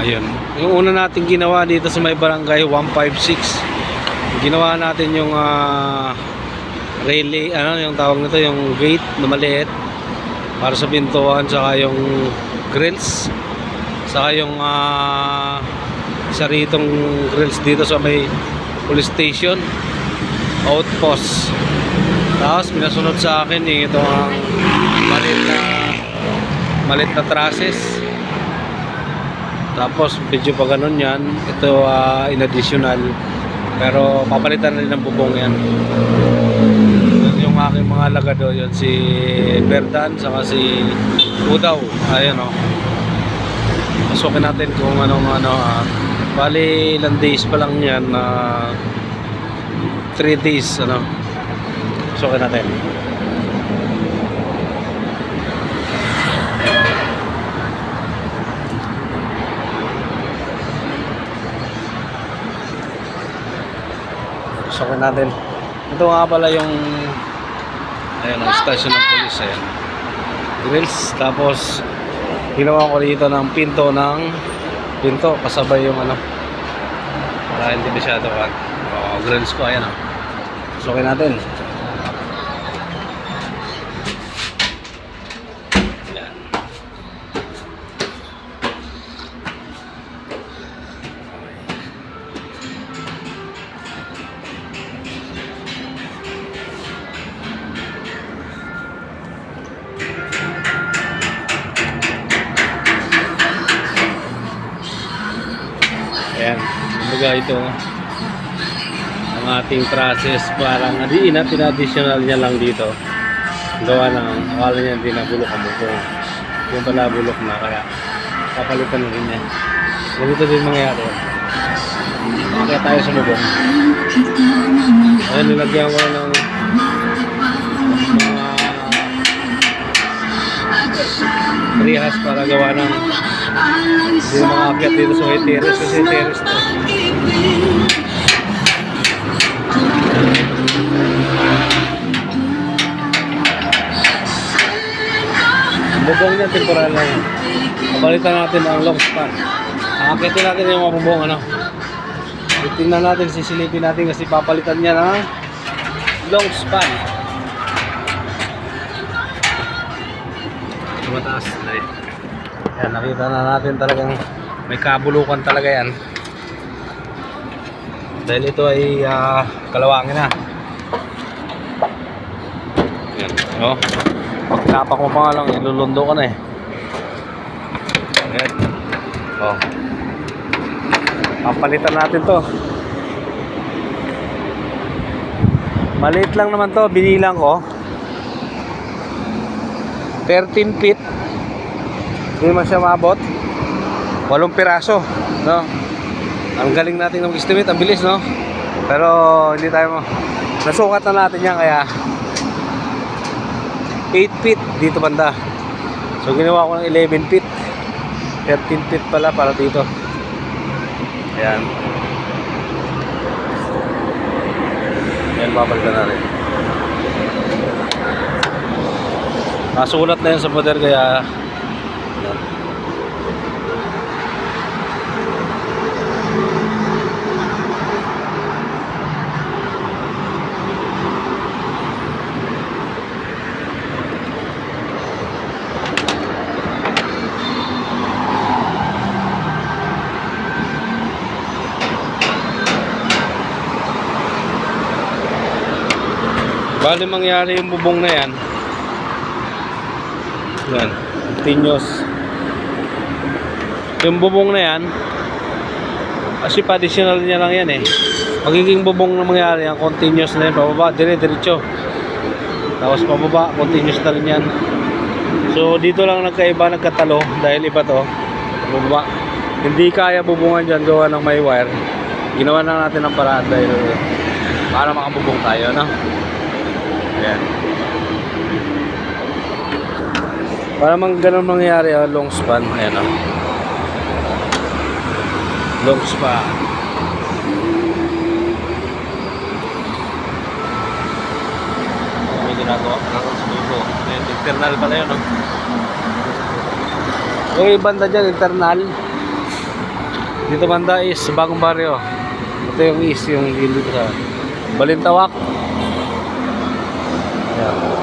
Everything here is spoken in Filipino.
Ayun. Yung una natin ginawa dito sa may barangay 156. Ginawa natin yung relay, yung tawag nito, yung gate na maliit para sa pintuan, saka yung grills, saka yung saritong grills dito sa may police station, outpost. Tapos pinasunod sa akin ito ang maliit na trusses. Tapos medyo pa ganun yan. Ito in additional, pero papalitan na rin ng bubong yan. Yung aking mga lagado, yun si Berdan saka si Udaw. Ayun o. Pasukin natin kung bali ilang days pa lang yan, 3 days pasukin natin. Pasukin natin. Ito nga pala yung ang station ng police. Ayan, grills. Tapos ginawa ko dito ng pinto kasabay yung para hindi masyado grills ko. Ayan pasukin natin. Ayan. Ayan, kumbaga ito ang ating process, parang pinadditional niya lang dito. Gawa ng akala niya hindi na bulok ang bubong, yung pala bulok na, kaya papalitan na rin niya. Ganito din mangyayari. Kaya tayo sa bubong. Ayan, nilagyan ko ng mga rehas para gawa ng yung mga akyat dito sa may terrace, kasi terrace to. Ang bubong niya temporal lang yan. Kapalitan natin ang long span. Akyatin natin yung mga bubong tingnan natin, sisilipin natin kasi papalitan niya ng long span. Mataas na eh. Yan, nakita na natin talagang may kabulukan talaga yan. Dahil ito ay kalawangin na. Yan, pagtapak mo pa nga lang, ilulundo ka na eh. Yan. Papalitan natin to. Maliit lang naman to, binilang ko 13 feet. Hindi man siya maabot. 8 piraso, no? Ang galing natin ng estimate, ang bilis, no? Pero hindi tayo nasukat na natin yan, kaya 8 feet dito banda. So ginawa ko ng 11 feet. 13 feet pala para dito. Ayan. Ayan, babalikan natin. Nasulat na yan sa pader, kaya bali mangyari yung bubong na yan. Yan, continuous. Yung bubong na yan, kasi pa-additional niya lang yan eh. Magiging bubong na mangyari yan, continuous na yan, pababa, dire-diretso. Tapos pababa, continuous na rin yan. So dito lang nagkaiba, nagkatalo, dahil iba to, pababa. Hindi kaya bubungan dyan, gawa ng may wire. Ginawa na natin ang paraan dahil para makabubong tayo, no? Ayan. Para ganun mangyari, long span. Ayan o. Long span. May ginagawa ka lang sa bubo. Internal pala yun, no? Yung banda dyan, internal. Dito banda is bagong baryo. Ito yung east, yung dito sa Balintawak. Ayan.